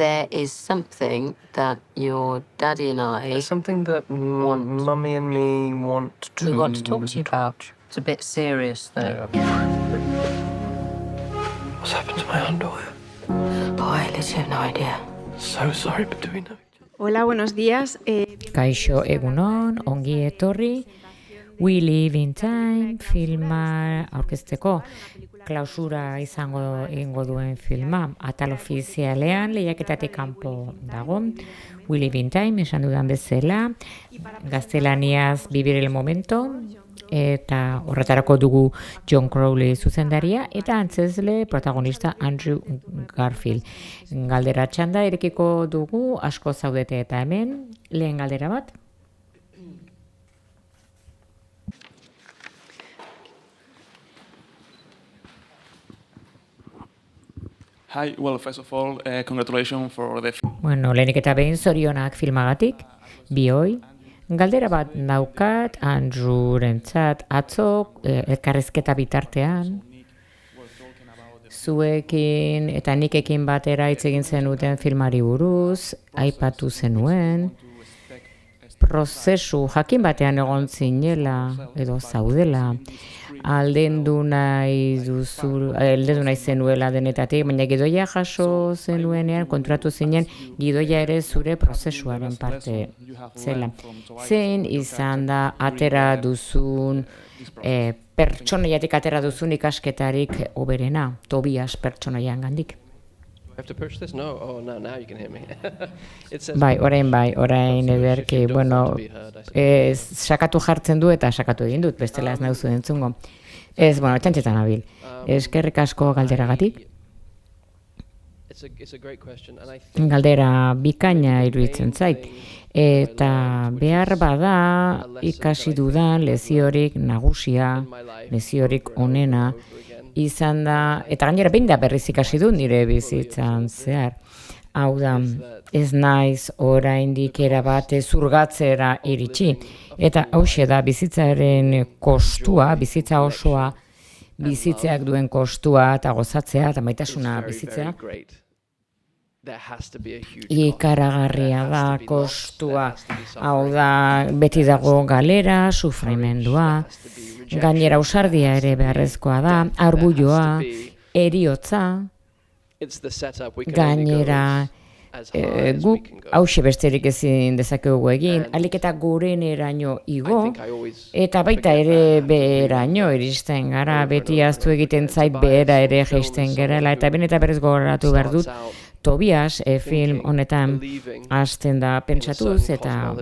There is something that your daddy and I Something that Mummy and me want to... we want to talk to you about. It's a bit serious, though. What's happened to my underwear? Oh, I literally have no idea. So sorry, but do we know? Hola, buenos días. Kaixo egunon, ongi etorri, We Live in Time filma aurkezteko klausura egingo duen filma. Atal ofizialean lehiaketatik kanpo dago. We Live in Time, esan dudan bezala, gaztelaniaz Vivir el Momento, eta horretarako dugu John Crowley zuzendaria, eta antzezle protagonista Andrew Garfield. Galdera txanda irekiko dugu, asko zaudete eta hemen, lehen galdera bat. Hi, well, first of all, congratulations for the... Bueno, lehenik eta behin zorionak filmagatik, bihoi. Galdera bat daukat, Andrewrentzat atzo, elkarrezketa bitartean, zuekin eta nikekin batera hitz egin zenuten filmari buruz, aipatu zenuen, prozesu jakin batean egon zinela edo zaudela, aldendu nahi zenuela denetatik, baina gidoia jaso zenuenean, konturatu zinen, gidoia ere zure prozesuaren parte zela. Zein izan da atera duzun, pertsonaiatik atera duzun ikasketarik oberena, Tobias pertsonaian gandik? Orain ederki, bueno, sakatu jartzen du eta sakatu egin dut, bestela ez nauzu entzungo. Ez, bueno, txantxetan abil. Eskerrik asko galderagatik. Galdera bikaina iruditzen zait. Eta behar bada ikasi dudan leziorik nagusia, leziorik onena, izan da, eta gainera behin da berriz ikasi du nire bizitzan zehar. Hau da, ez naiz oraindik erabat zurgatzera iritsi. Eta hauxe da bizitzaren kostua, bizitza osoa, bizitzeak duen kostua eta gozatzea eta maitasuna bizitzea. Ikaragarria da kostua, hau da, beti dago galera, sufrimendua, gainera ausardia ere beharrezkoa da, argulloa, heriotza, gainera guk hauxe besterik ezin dezakegu egin, ahalik eta goreneraino igo, eta baita ere beheraino iristen gara, beti ahaztu egiten zait behera ere jaisten gerela, eta ben eta berez gogoratu behar dut, Tobias film honetan hasten da pentsatuz eta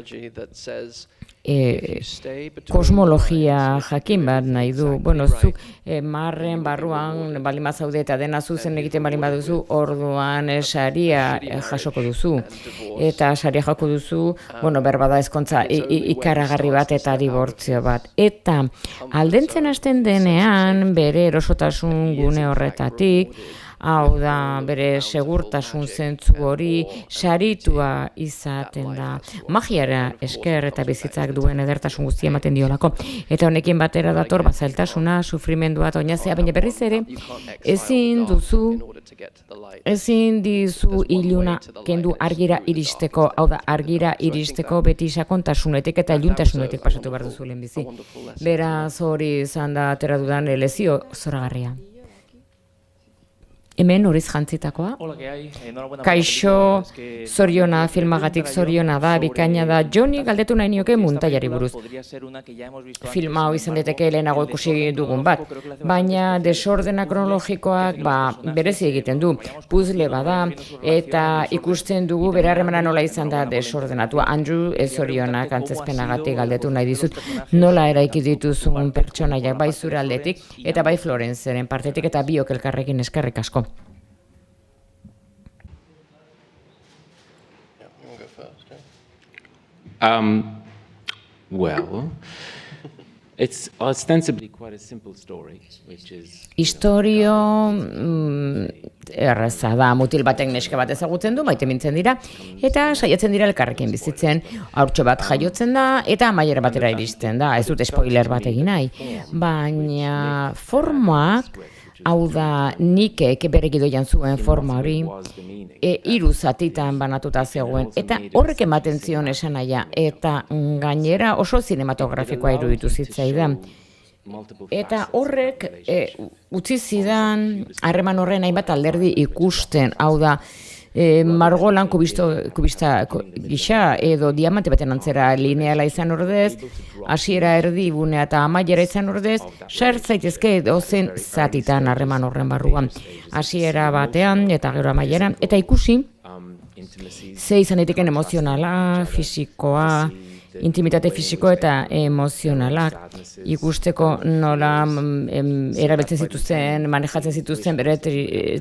kosmologia jakin bat nahi du. Bueno, zuk marren barruan baldin bazaude eta dena zuzen egiten baldin baduzu, orduan saria jasoko duzu. Eta saria jako duzu, bueno, berbada ezkontza ikaragarri bat eta dibortzio bat. Eta aldentzen hasten denean bere erosotasun gune horretatik, hau da, bere segurtasun zentzu hori saritua izaten da. Magiara esker eta bizitzak duen edertasun guztia ematen diolako. Eta honekin batera dator zailtasuna, sufrimendua eta oinazea, baina berriz ere ezin dizu iluna kendu argira iristeko, hau da, argira iristeko beti sakontasunetik eta iluntasunetik pasatu behar duzu lehenbizi. Beraz hori izan da atera dudan lezio zoragarria. Hemen horiz jantzitakoa. Kaixo, zoriona, filmagatik zoriona da, bikaina da. Joni galdetu nahi nioke muntaiari buruz. Filma hau izan deteke lehenago ikusi dugun bat. Baina desordena kronologikoak berezi egiten du. Puzzle bada eta ikusten dugu bere harremana nola izan da desordenatua. Andrew zorionak antzezpenagatik galdetu nahi dizut. Nola eraiki dituzun pertsonaiak bai zure aldetik eta bai Florenceren partetik eta biok elkarrekin eskerrik asko. Well, it's ostensibly quite a simple story, which is... Historio erraza da, mutil batek neske bat ezagutzen du, maite mintzen dira, eta saiatzen dira elkarrekin bizitzen, haurtxo bat jaiotzen da, eta amaiera batera iristen da, ez dut spoiler bat egin nahi, baina formak Hau da, Nikek bere gidoian zuen forma hori, hiru zatitan banatuta zegoen, eta horrek ematen zion esanahia, eta gainera oso zinematografikoa iruditu zitzaidan. Eta horrek utzi zidan harreman horren hainbat alderdi ikusten, hau da, margolan kubista gisa edo diamante baten antzera lineala izan ordez, hasiera erdigunea eta amaiera izan ordez, sar zaitezke edozen zatitan harreman horren barruan. Hasiera batean eta gero amaiera, eta ikusi ze izan daiteken emozionala, fisikoa, intimitate fisiko eta emozionalak ikusteko nola erabiltzen zituzten, manejatzen zituzten bere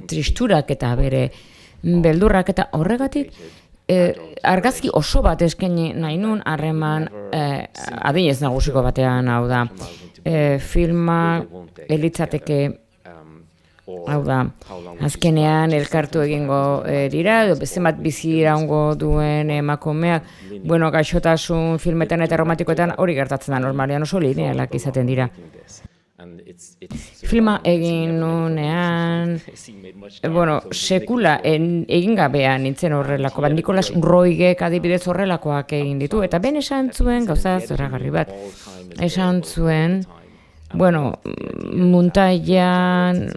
tristurak eta bere beldurrak, eta horregatik argazki oso bat eskaini nahi nun harreman adinez nagusiko batean, hau da, filma elitzateke, hau da, azkenean elkartu egingo dira, zenbat bizi iraungo duen emakumeak, bueno, gaixotasun filmetan eta romantikoetan hori gertatzen da normalean oso linealak izaten dira. Filma egin nunean, bueno, sekula egin gabean nintzen horrelako, bat Nicolas Roigek adibidez horrelakoak egin ditu, eta ben esan zuen, gauza zoragarri bat, esan zuen, bueno, muntailan,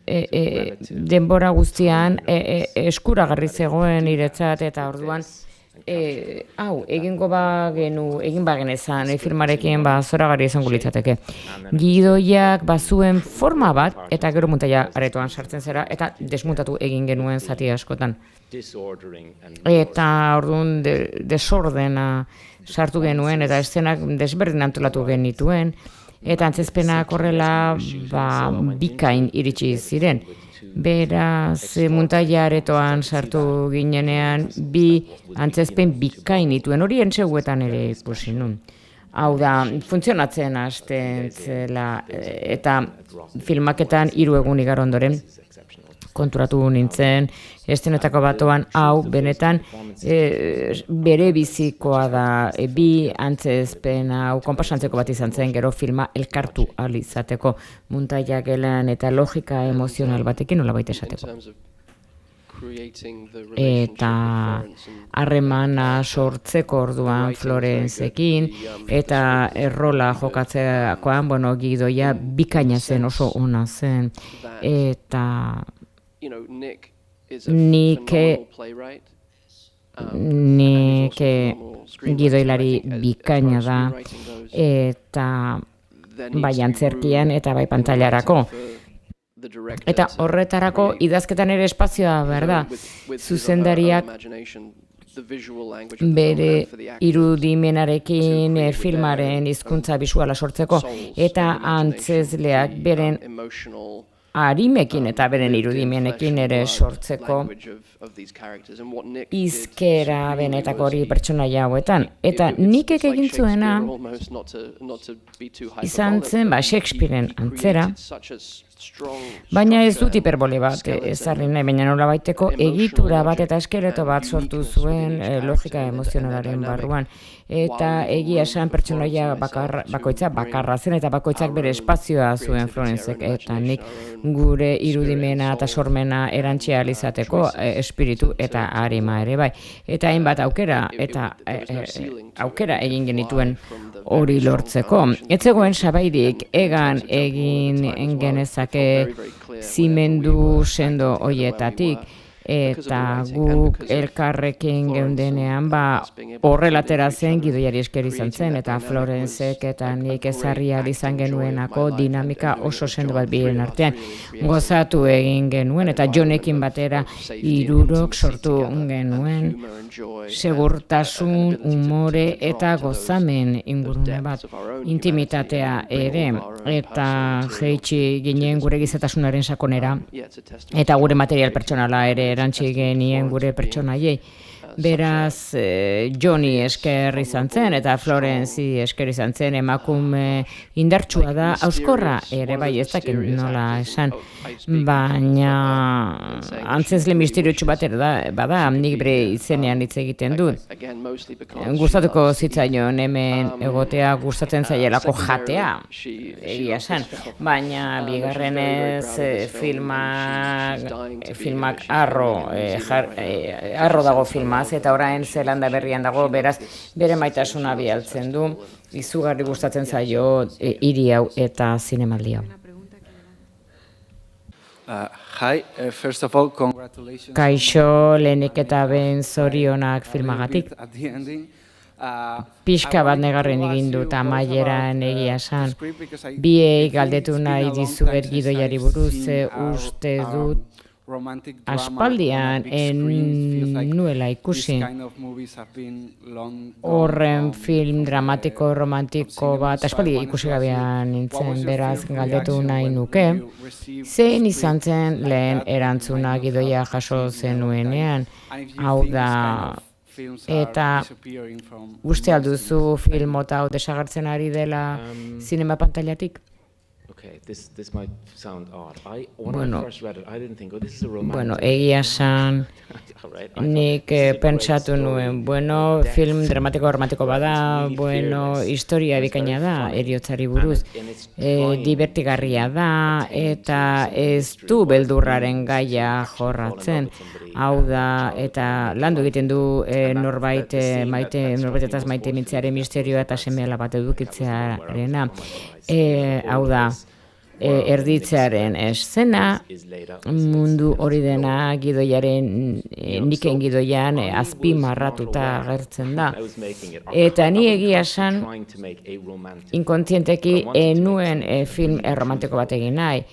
denbora guztian eskuragarri zegoen niretzat, eta orduan egin bagenezan filmarekin zoragarri izango litzateke. Gidoiak bazuen forma bat, eta gero muntaila aretoan sartzen zera, eta desmuntatu egin genuen zati askotan. Eta orduan desordena sartu genuen, eta eszenak desberdin antolatu genituen, eta antzezpenak horrela bikain iritsi ziren. Beraz, muntaila aretoan sartu ginenean, bi antzezpen bikain dituen, hori entseguetan ere ikusi nun. Hau da, funtzionatzen hasten zela, eta filmaketan 3 egun igaro ondoren konturatu nintzen, eszenetako batoan, hau benetan bere bizikoa da, bi antzezpen hau konpasantzeko bat izan zen, gero filma elkartu ahal izateko, muntaila gelan eta logika emozional batekin nolabait esateko. Eta harremana sortzeko orduan Florenceekin, eta errola jokatzeakoan, bueno, gidoia bikaina zen, oso ona zen, eta Nik gidoilari bikaina da, eta bai antzerkian eta bai pantailarako. Eta horretarako idazketan ere espazioa behar da. Zuzendariak bere irudimenarekin filmaren hizkuntza bisuala sortzeko, eta antzezleak beren arimekin eta beren irudimenekin ere sortzeko hizkera benetako hori pertsonaia hauetan. Eta Nikek egin zuena izan zen Shakespearen antzera, baina ez dut hiperbole bat ezarri nahi, baina nola baiteko egitura bat eta eskeleto bat sortu zuen logika emozionalaren barruan. Eta egia esan pertsonaia bakoitza bakarra zen, eta bakoitzak bere espazioa zuen Florencek, eta nik gure irudimena eta sormena erantsi ahal izateko espiritu eta arima ere bai. Eta hainbat aukera egin genituen hori lortzeko. Ez zegoen sabairik egan egin genezake zimendu sendo hoietatik, eta guk elkarrekin geundenean horrelatera zen gidoiari esker izan zen, eta Florencek eta nik ezarri ahal izan genuenako dinamika oso sendo bat biren artean. Gozatu egin genuen, eta Jonekin batera 3 sortu genuen, segurtasun, umore eta gozamen ingurune bat, intimitatea ere, eta jeitsi ginen gure gizatasunaren sakonera, eta gure material pertsonala ere erantsi genien gure pertsonaiei. Beraz, Johnny esker izan zen, eta Florence esker izan zen, emakume indartsua da, auskorra ere bai, ez dakit nola esan, baina antzesle misteriotsu bat ere da, bada, nik bere izenean hitz egiten dut. Gustatuko zitzaion hemen egotea, gustatzen zaielako jatea, egia esan, baina bigarrenez filmak arro dago filmaz, eta orain Zelanda berrian dago, beraz, bere maitasuna bialtzen du, izugarri gustatzen zaio hiri hau eta zinemaldi hau. Hi, first of all, congratulations. Kaixo, lehenik eta behin zorionak filmagatik. At the ending. Pixka bat negarren egin dut amaieran egia esan. Biei galdetu nahi dizuet gidoiari buruz, uste dut aspaldian nuela ikusi. Horren film dramatiko, romantiko bat, aspaldi ikusi gabean nintzen, beraz galdetu nahi nuke. Zein izan zen lehen erantzuna gidoia jaso zenuenean, hau da, eta uste alduzu film mota hau desagertzen ari dela zinema pantailatik? Okay, this might sound odd. When I first read it, I didn't think, oh, this is a romantic. Bueno, egia esan, nik pentsatu nuen, film dramatiko bada, historia bikaina da, heriotzari buruz, divertigarria da, eta ez du beldurraren gaia jorratzen, hau da, eta landu egiten du norbaitez maite mintzearen misterioa eta seme bat edukitzearena, hau da, erditzearen eszena, mundu hori dena niken gidoian azpimarratuta agertzen da. Eta ni egia esan, inkontzienteki nuen film erromantiko bat egin nahi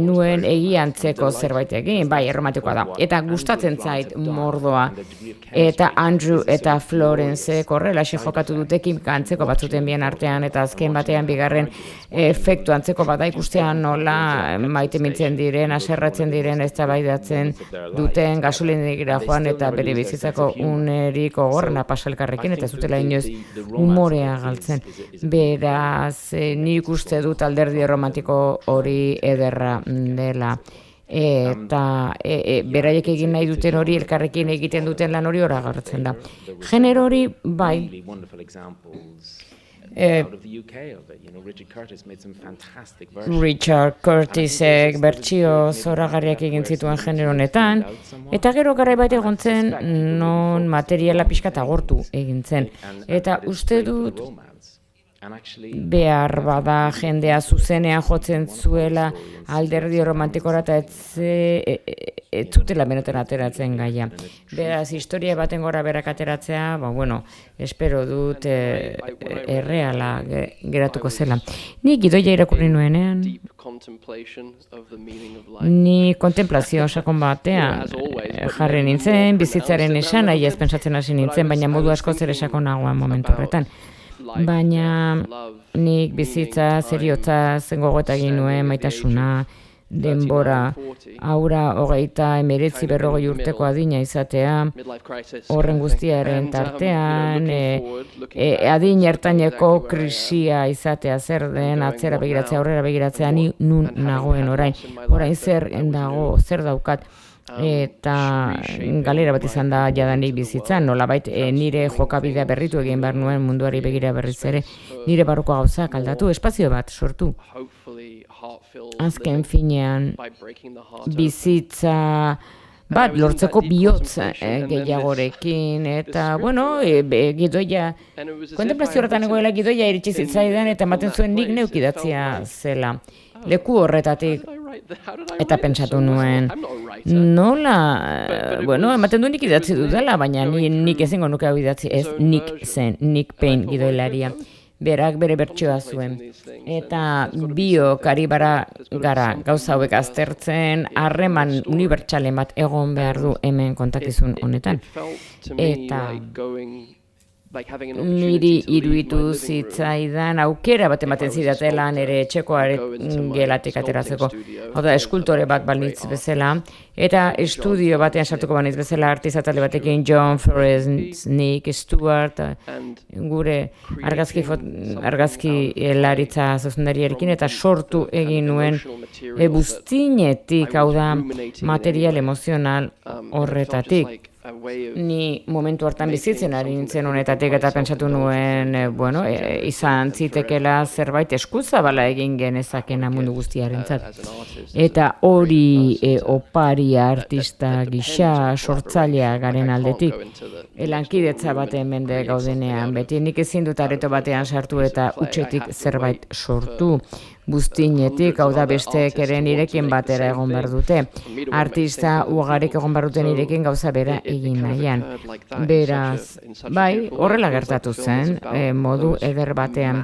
nuen egiantzeko zerbait egin, bai erromantikoa da. Eta gustatzen zait mordoa, eta Andrew eta Florence korrelaxe jokatu dute kimika antzeko batzuten bien artean, eta azken batean bigarren efektu antzeko bat da ikustean nola maite mintzen diren, aserratzen diren, eztabaidatzen duten, gasolinera joan eta bere bizitzako unerik gogorrena pasalkarrekin, eta zutela inoiz umorea galtzen. Beraz, nik uste dut alderdi romantiko hori ederra dela. Eta beraiek egin nahi duten hori, elkarrekin egiten duten lan hori hori agertzen da. Genero hori, bai, Richard Curtisek bertsio zoragarriak egin zituen genero honetan, eta gero garai bat egon zen non materiala pixka agortu egin zen. Eta uste dut behar bada jendea zuzenean jotzen zuela alderdi romantikora eta ez zutela benetan ateratzen gaia. Beraz, historia baten gora berak ateratzea, espero dut erreala geratuko zela. Ni gidoia irakurri nuenean, ni kontemplazio sakon batean jarri nintzen, bizitzaren esan, nahi ez pentsatzen hasi nintzen, baina modu asko zer sakonagoan momentu horretan. Baina nik bizitza, zeriotza, gogoeta egin nuen, maitasuna, denbora, aura 39 urteko adina izatea, horren guztiaren tartean, adin ertaineko krisia izatea zer den, atzera begiratzea, aurrera begiratzea, ni nun nagoen orain zer dago, zer daukat, eta galera bat izan da jadanik bizitzan, nolabait nire jokabidea berritu egin behar nuen munduari begira berriz ere, nire barruko gauzak aldatu, espazio bat sortu. Azken finean bizitza bat lortzeko bihotz gehiagorekin, eta gidoia, kontemplazio horretan egoela gidoia iritsi zitzaidan eta ematen zuen nik neuk idatzia zela. Leku horretatik, eta pentsatu nuen, nola, ematen du nik idatzi dudala, baina nik ezingo nuke hau idatzi, ez Nick Payne gidoilaria. Berak bere bertsioa zuen. Eta biok ari gara gauza hauek aztertzen, harreman unibertsalen bat egon behar du hemen kontakizun honetan. Eta niri iruditu zitzaidan aukera bat ematen zidatela nire etxeko gelatik ateratzeko. Hau da, eskultore bat balitz bezala, eta estudio batean sartuko banitz bezala artista talde batekin John Flores, Nick Stewart, gure argazki laritza zuzendariarekin, eta sortu egin nuen buztinetik, hau da, material emozional horretatik. Ni momentu hartan bizitzen ari nintzen honetatik eta pentsatu nuen, izan zitekela zerbait eskuzabala egin genezakena mundu guztiarentzat. Eta hori opari artista gisa sortzailea garen aldetik. Lankidetza baten mende gaudenean, beti nik ezin dut areto batean sartu eta utxetik zerbait sortu. Buztinetik, hau da besteek ere nirekin batera egon behar dute. Artista ugarik egon behar dute nirekin gauza bera egin nahian. Beraz, bai, horrela gertatu zen, modu eder batean.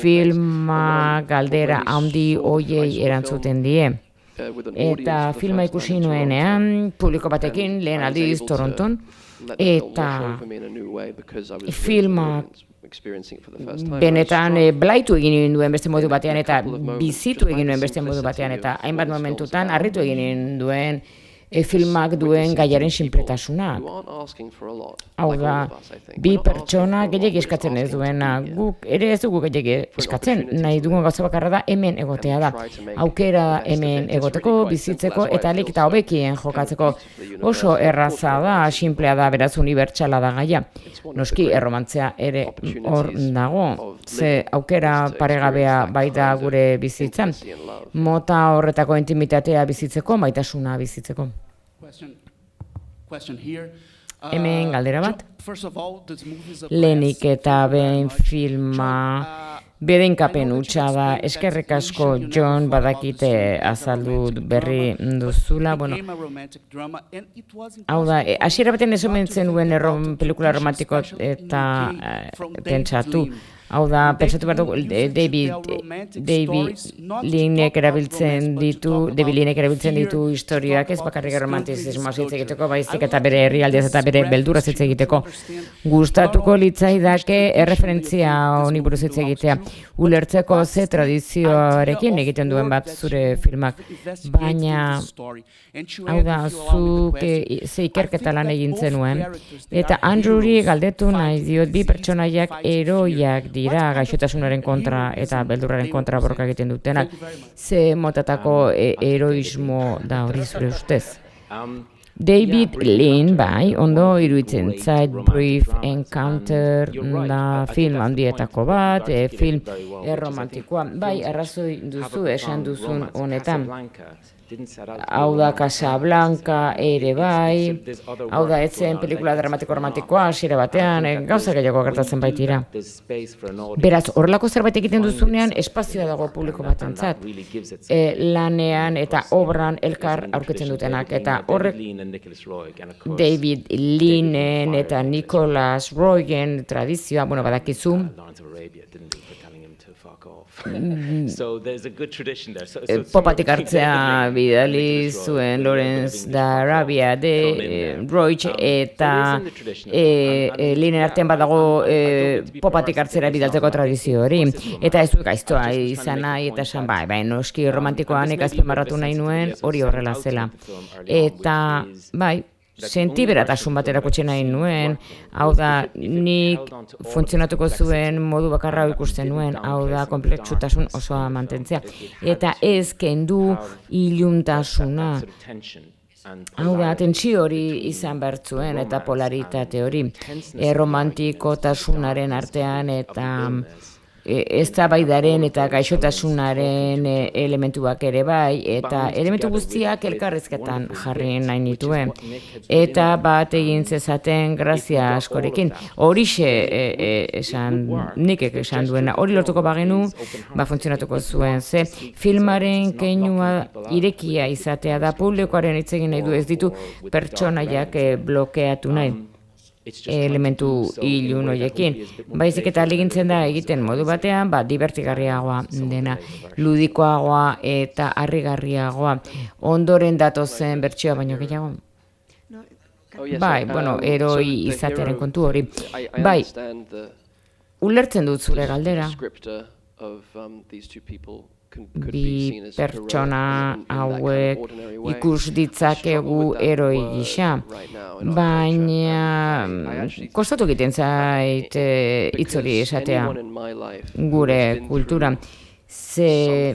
Filma galdera handi hoiei erantzuten die. Eta filma ikusi nuenean, publiko batekin lehen aldiz Toronton, eta filma benetan blaitu egin duen beste modu batean eta bizitu egin duen beste modu batean eta hainbat momentutan harritu egin duen filmak duen gaiaren sinpletasunak. Hau da, bi pertsona gehiegi eskatzen ez duena, guk ere ez dugu gehiegi eskatzen, nahi dugun gauza bakarra da hemen egotea da. Aukera hemen egoteko, bizitzeko eta ahalik eta hobekien jokatzeko oso erraza da, sinplea da, beraz unibertsala da gaia. Noski erromantzea ere hor dago, ze aukera paregabea baita gure bizitzan, mota horretako intimitatea bizitzeko, maitasuna bizitzeko. Hemen galdera bat. Lehenik eta behin filma bedeinkapen hutsa da. Eskerrik asko John badakite azaldu berri duzula. Hau da, hasiera batean ez omentzen duen pelikula romantiko eta pentsatu. Hau da, pentsatu behar dugu, David Leanek erabiltzen ditu historioak ez bakarrik romantizismoa hitz egiteko, baizik eta bere herrialdeaz eta bere beldurraz hitz egiteko. Gustatuko litzaidake erreferentzia honi buruz hitz egitea. Ulertzeko ze tradizioarekin egiten duen bat zure filmak. Baina, hau da, zuk ze ikerketa lan egin zenuen. Eta Andrewri galdetu nahi diot bi pertsonaiak heroiak dira gaixotasunaren kontra eta beldurraren kontra borroka egiten dutenak. Ze motatako heroismo da hori zure ustez? David Lean, bai, ondo iruditzen zait Brief Encounter da film handietako bat, film erromantikoa. Bai, arrazoi duzu esan duzun honetan. Hau da Casablanca ere bai, hau da etzen pelikula dramatiko-romantikoa, hasiera batean, gauza gehiago gertatzen baitira. Beraz, horrelako zerbait egiten duzunean, espazioa dago publiko batentzat. Lanean eta obran elkar aurkitzen dutenak, eta horrek David Leanen eta Nicholas Royen tradizioa, badakizu, popatik hartzea bidali zuen Lawrence da Arabia de Roig eta Leanen artean badago popatik hartzera bidaltzeko tradizio hori. Eta ez du gaiztoa izan nahi eta esan bai, noski romantikoan azpimarratu nahi nuen hori horrela zela. Eta bai, sentiberatasun bat erakutsi nahi nuen, hau da, nik funtzionatuko zuen modu bakarra ikusten nuen, hau da, konplexutasun osoa mantentzea. Eta ez kendu iluntasuna. Hau da, tentsio hori izan bertzuen eta polaritate hori. Romantikotasunaren artean eta eztabaidaren eta gaixotasunaren elementuak ere bai, eta elementu guztiak elkarrizketan jarri nahi nituen. Eta bat egin zezaten grazia askorekin. Horixe nik esan duena, hori lortuko bagenu, funtzionatuko zuen. Ze filmaren keinua irekia izatea da, publikoaren hitz egin nahi du, ez ditu pertsonaiak blokeatu nahi. Elementu ilun horiekin. Baizik eta ligintzen da egiten modu batean, divertigarriagoa dena, ludikoagoa eta harrigarriagoa. Ondoren datozen bertsioa baino gehiago. Bai, bueno, heroi izatearen kontu hori. Bai, ulertzen dut zure galdera. Bi pertsona hauek ikus ditzakegu heroi gisa, baina kostatu egiten zait hitz hori esatea gure kultura. Ze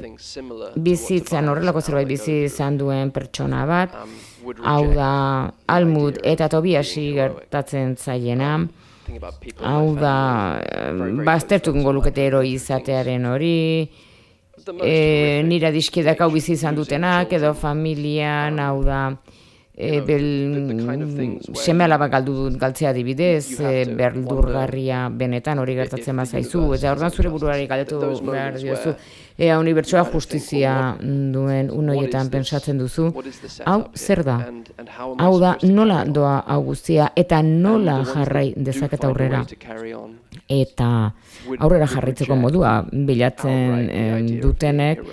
bizitzan horrelako zerbait bizi izan duen pertsona bat, hau da Almut eta Tobiasi gertatzen zaiena, hau da baztertuko lukete heroi izatearen hori, nire adiskideak hau bizi izan dutenak, edo familian, hau da, seme-alaba galtzea adibidez, beldurgarria benetan hori gertatzen bazaizu, eta ordan zure buruari galdetu behar diozu, unibertsoa justizia duen unoietan pentsatzen duzu, hau zer da? Hau da nola doa hau guztia eta nola jarrai dezaket aurrera. Eta aurrera jarraitzeko modua bilatzen dutenek,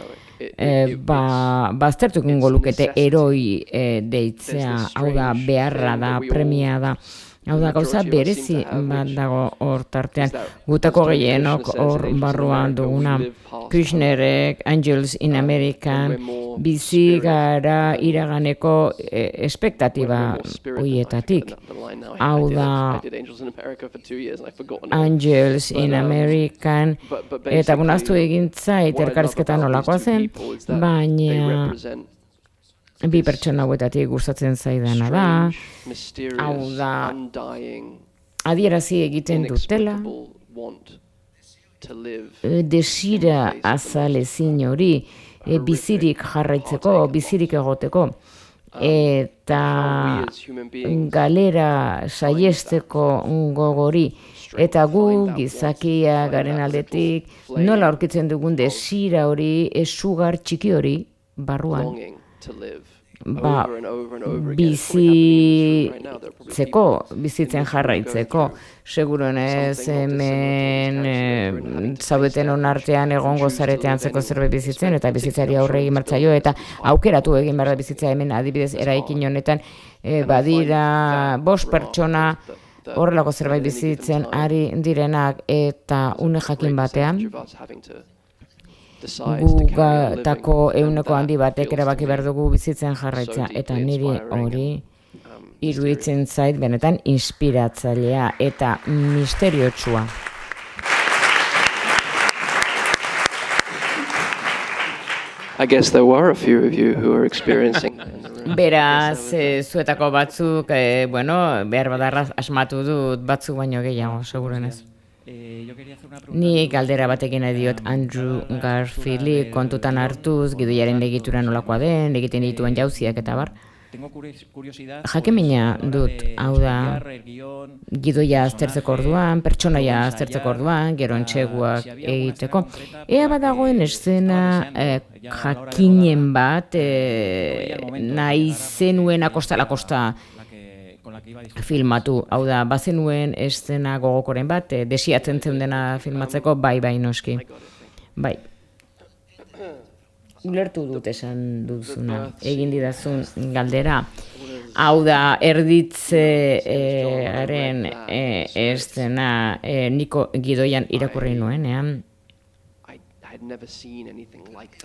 baztertuko lukete heroi deitzea, hau da beharra da, premia da. Hau da, gauza berezi bat dago hor tartean. Gutako gehienok hor barruan duguna. Kushnerek, Angels in American, bizi gara iraganeko espektatiba horietatik. Hau da, Angels in American, eta bunaztu egintzait elkarrizketan nolakoa zen, baina bi pertsona hauetatik gustatzen zaidana da, hau da, adierazi egiten dutela, desira azalezin hori, bizirik jarraitzeko, bizirik egoteko, eta galera saiesteko gogori, eta gu gizakia garen aldetik, nola aurkitzen dugun desira hori, sugar txiki hori, barruan. Bizitzen jarraitzeko, seguruenez hemen zaudeten onartean egongo zaretean zeko zerbait bizitzen, eta bizitzari aurre egin martzaio, eta aukeratu egin behar da bizitza hemen adibidez eraikin honetan, badira 5 pertsona horrelako zerbait bizitzen ari direnak, eta une jakin batean, gugatako ehuneko handi batek erabaki behar dugu bizitzen jarraitzea, eta niri hori iruditzen zait benetan inspiratzailea eta misteriotsua. I guess there were a few of you who are experiencing Beraz, zuetako batzuk, behar badarraz asmatu dut batzuk baino gehiago, segurenez. Ni galdera batekin nahi diot Andrew Garfieldi kontutan hartuz, gidoiaren egitura nolakoa den, egiten dituen jauziak eta bar. Jakimina dut, hau da, gidoia aztertzeko orduan, pertsonaia aztertzeko orduan, gero entseguak egiteko. Ea badagoen eszena jakinen bat, nahi zenuen akosta filmatu, hau da, bazenuen eszena gogokoren bat, desiatzen zeundena filmatzeko, bai noski. Bai. Ulertu dut esan duzuna, egin didazun galdera. Hau da, erditzearen eszena niko gidoian irakurri nuenean.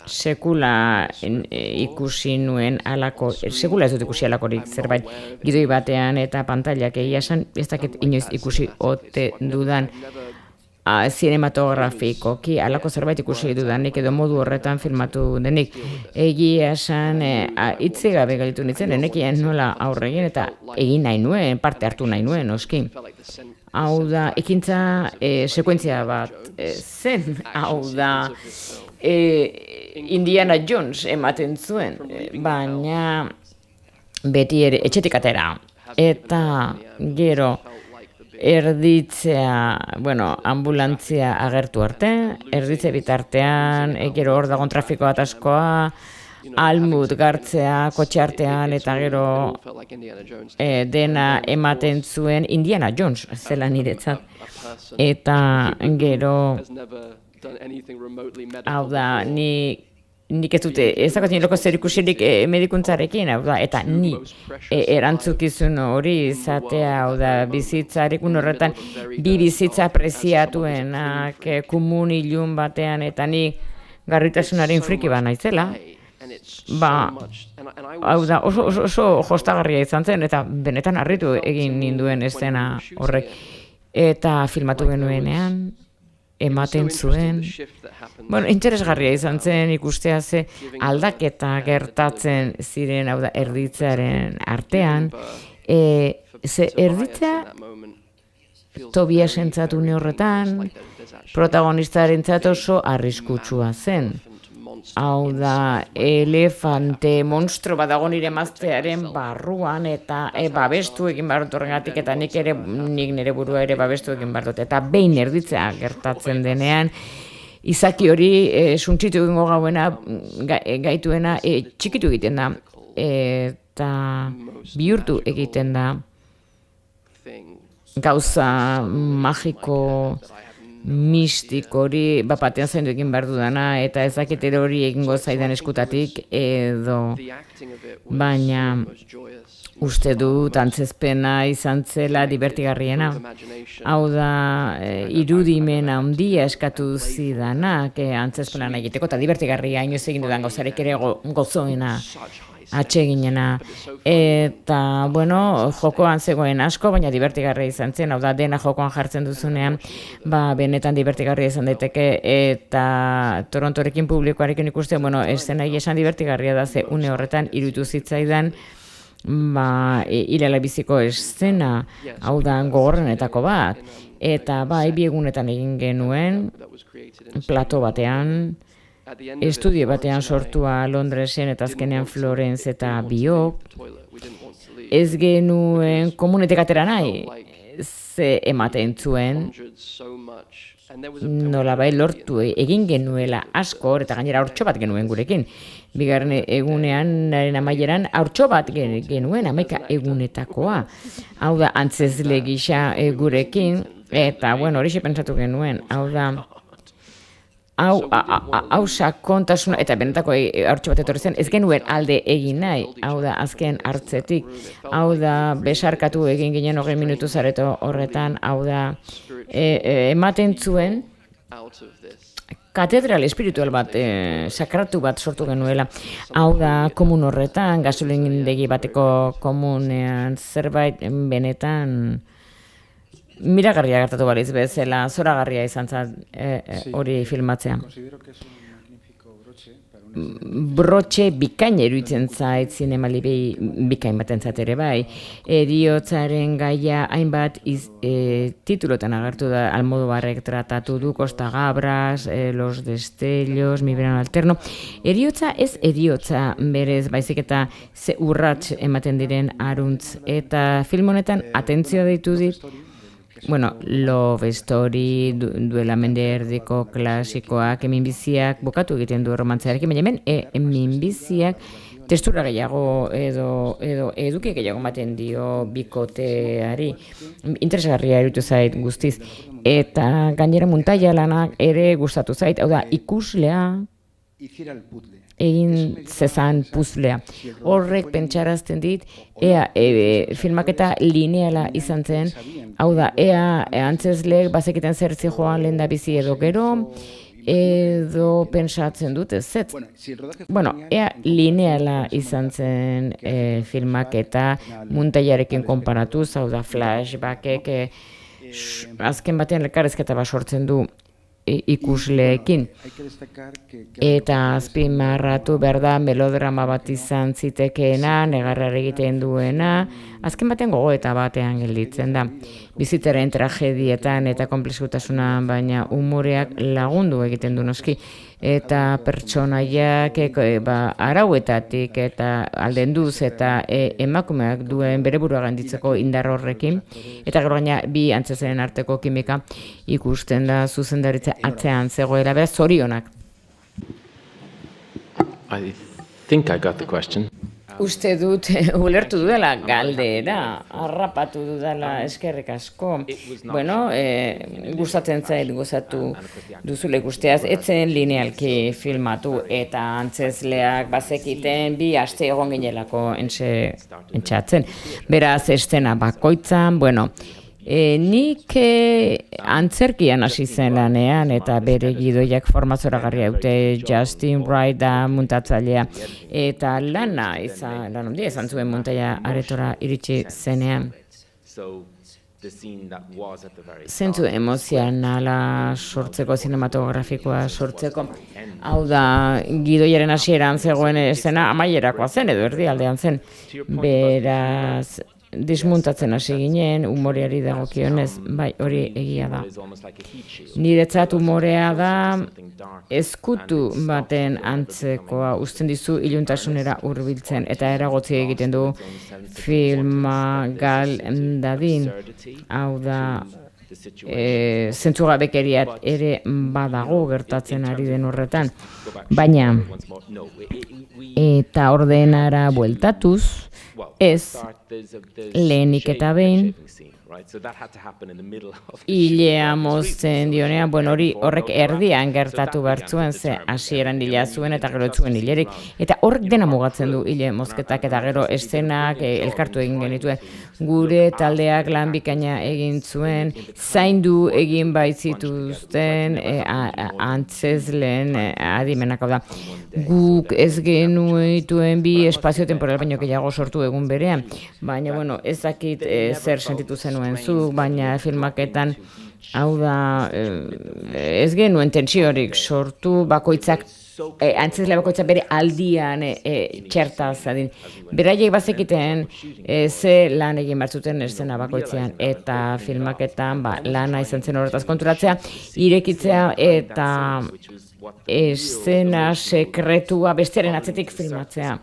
Sekula ikusi nuen alako, sekula ez dut ikusi alakorik zerbait gidoi batean eta pantailak egia esan, ez dakit inoiz ikusi ote dudan zinematografikoki alako zerbait ikusi dudanik edo modu horretan filmatu denik. Egia esan, hitzik gabe galitu nintzen, enekien nola aurregin eta egin nahi nuen, parte hartu nahi nuen, oski. Hau da, ekintza sekuentzia bat zen, hau da, Indiana Jones ematen zuen, baina beti ere etxetik atera, eta gero erditzea, ambulantzia agertu arte, erditze bitartean, gero hor dagoen trafiko ataskoa, Almut gartzea, kotxe artean, eta gero dena ematen zuen Indiana Jones, zela niretzat. Eta gero, hau da, ni nik ez dute, ez dakat niloko zer ikusirik medikuntzarekin, hau da, eta ni erantzukizun hori izatea, hau da, bizitzarekun horretan, bi bizitza preziatuenak kumun ilun batean, eta ni garritasunaren friki ba naizela, ba, hau da, oso jostagarria izan zen, eta benetan harritu egin ninduen eszena horrek, eta filmatu genuenean, ematen zuen. Bueno, interesgarria izan zen ikustea ze aldaketa gertatzen ziren, hau da, erditzearen artean. Ze erditzea Tobias entzatu une horretan, protagonistarentzat oso arriskutsua zen. Hau da, elefante monstro bat dago nire emaztearen barruan, eta babestu egin behar dut horrengatik, eta nik nire burua ere babestu egin behar dut. Eta behin erditzea gertatzen denean, izaki hori suntsitu egingo gauena, gaituena, txikitu egiten da, eta bihurtu egiten da gauza magiko mistiko hori batean zaindu egin behar dudana, eta ezaketere hori egingo zaidan eskutatik edo, baina uste dut antzezpena izan zela divertigarriena. Hau da, irudimen handia eskatu zidanak antzezpena egiteko, eta divertigarria inoiz egin dudan gauzarek ere gozoena atseginena, eta, bueno, jokoan zegoen asko, baina divertigarria izan zen, hau da, dena jokoan jartzen duzunean, ba, benetan divertigarria izan daiteke, eta Torontorekin publikoarekin ikusten, bueno, eszenai esan divertigarria da, ze une horretan iruditu zitzaidan, ba, irela biziko eszena, hau da, gogorrenetako bat, eta, bai, bi egunetan egin genuen, plato batean, estudio batean sortua Londresen eta azkenean Florence eta Biok, ez genuen komunetik atera nahi, ze ematen zuen, nolabait lortu egin genuela asko, eta gainera haurtxo bat genuen gurekin. Bigarren egunean, amaieran, haurtxo bat genuen, 11 egunetakoa. Hau da, antzezle gisa gurekin, eta, bueno, horixe pentsatu genuen, hau da, hau sakontasuna, eta benetako haurtxo bat etorri zen, ez genuen alde egin nahi, hau da, azken hartzetik, hau da, besarkatu egin ginen 20 minutu zareto horretan, hau da, ematen zuen, katedral espiritual bat, sakratu bat sortu genuela, hau da, komun horretan, gasolindegi bateko komunean zerbait benetan, miragarria gertatu baliz bezala, zoragarria izan zen hori filmatzea. Brotxe bikain eruditzen zait zinemali bikain baten zat ere bai. Heriotzaren gaia hainbat titulotan agertu da, Almodóvarrek tratatu du, Costa Gabras, Los Destellos, Mi Verano Alterno. Heriotza ez heriotza berez, baizik eta ze urrats ematen diren aruntz. Eta film honetan atentzioa deitu dit, bueno, Love Story, duela mende erdiko klasikoak, minbiziak bukatu egiten du romantzearekin, baina hemen minbiziak testura gehiago edo eduki gehiago ematen dio bikoteari. Interesgarria iruditu zait guztiz. Eta gainera muntaia lanak ere gustatu zait, hau da, ikuslea egin zezan puzlea. Horrek pentsarazten dit, filmaketa lineala izan zen, hau da, antzezleek bazekiten zertzi joan lehen da bizi edo gero, edo pentsatzen dut ez zet. Bueno, lineala izan zen filmaketa muntaiarekin konparatuz, hau da, flashbackek, azken batean elkarrezketa bat sortzen du ikusleekin. Eta azpimarratu behar da melodrama bat izan zitekeena, negarrar egiten duena, azken batean gogoeta batean gelditzen da. Bizitzaren trajedietan eta konplexutasuna, baina umoreak lagundu egiten du noski. Eta pertsonaiak arauetatik eta aldenduz eta emakumeak duen bere burua gainditzeko indar horrekin. Eta gero gaina bi antzezaren arteko kimika ikusten da zuzendaritza atzean zegoela, beraz zorionak. I think I got the question. Uste dut, ulertu dudala galdera, harrapatu dudala, eskerrik asko. Bueno, gustatzen zait, gozatu duzule ikusteaz, etzen linealki filmatu eta antzezleak bazekiten bi aste egon ginelako entxatzen. Beraz, estena bakoitzan, bueno, nik antzerkian hasi zen lanean eta bere gidoiak formazoragarria dute. Justin Wright da muntatzailea eta lan handia izan zuen muntaia aretora iritsi zenean. Zentzu emozionala sortzeko, zinematografikoa sortzeko. Hau da, gidoiaren hasieran zegoen esena amaierakoa zen edo erdialdean zen. Beraz, dismuntatzen hasi ginen, umoreari dagokionez, bai, hori egia da. Niretzat umorea da ezkutu baten antzekoa, uzten dizu iluntasunera hurbiltzen eta eragotzi egiten du filma gal dadin. Hau da, zentzugabekeriat ere badago gertatzen ari den horretan. Baina, eta ordenara bueltatuz, ez, lehenik eta behin, hilea mozten dionean, bueno, horrek erdian gertatu bertzuen, ze hasieran hilea zuen eta gero zuen hilerik, eta horrek dena mugatzen du hile mozketak eta gero eszenak elkartu egin genituen. Gure taldeak lan bikaina egin zuen, zaindu egin baitzituzten antzezleen adimenak, hau da. Guk ez genuituen bi espazio temporal baino gehiago sortu egun berean, baina, bueno, ez dakit zer sentitu zenuen zuk, baina filmaketan, hau da, ez genuen tentsiorik sortu, bakoitzak, antzezle bakoitzak bere aldian txerta zadin. Beraiek bazekiten ze lan egin bertzuten eszena bakoitzean, eta filmaketan lana izan zen horretaz konturatzea, irekitzea eta eszena sekretua bestearen atzetik filmatzea.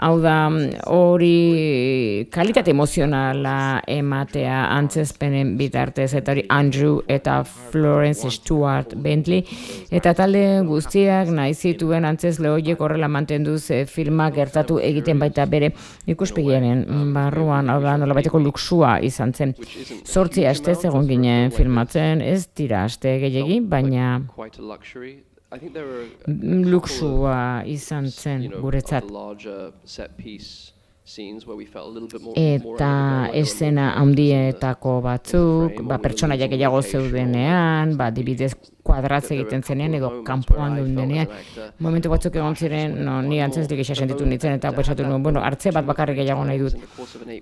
Hau da, hori kalitate emozionala ematea antzezpenen bitartez, eta hori Andrew eta Florence Stuart Bentley, eta talde guztiak nahi zituen antzezle horiek horrela mantendu filma gertatu egiten baita bere ikuspegiaren barruan, hau da, nolabaiteko luxua izan zen. 8 astez egon ginen filmatzen, ez dira aste gehiegi, baina luxua izan zen guretzat. Eta eszena handietako batzuk, pertsonaiak gehiago zeudenean, dibidez kuadratze egiten zenean edo kanpoan denean, momentu batzuk egon ziren, ni antzezlik isa sentitu nintzen eta pensatu nuen, bueno, hartze bat bakarrik gehiago nahi dut.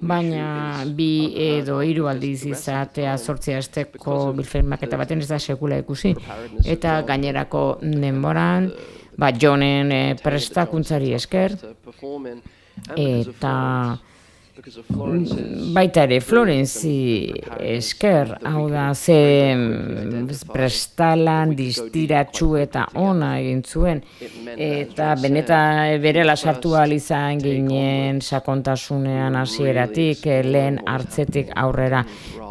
Baina 2 edo 3 aldiz izatea 8 asteko filmaketa baten ez da sekula ikusi. Eta gainerako denboran, Jonen prestakuntzari esker, eta baita ere Florenzi esker, hau da, ze prestalan distiratsu eta ona egin zuen, eta benetan berela sartu ahal izan ginen sakontasunean hasieratik, lehen hartzetik aurrera.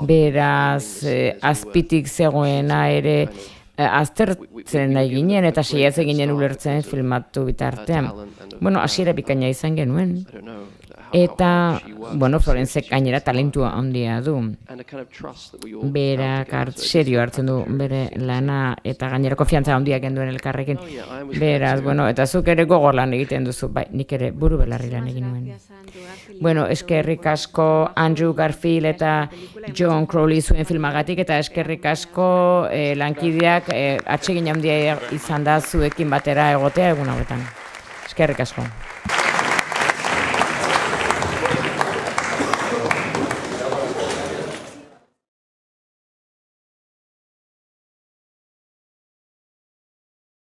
Beraz, azpitik zegoena ere aztertzen nahi ginen eta saiatzen ginen ulertzen filmatu bitartean. Bueno, hasiera bikaina izan genuen. Eta, bueno, Florenzek gainera talentua handia du. Berak serio hartzen du bere lana eta gainera konfiantza handia genduen elkarrekin. Beraz, bueno, eta zuk ere gogor lan egiten duzu, bai, nik ere buru belarri lan egin nuen. Bueno, eskerrik asko Andrew Garfield eta John Crowley zuen filmagatik, eta eskerrik asko lankideak atsegin handia izan da zuekin batera egotea egun hauetan. Eskerrik asko.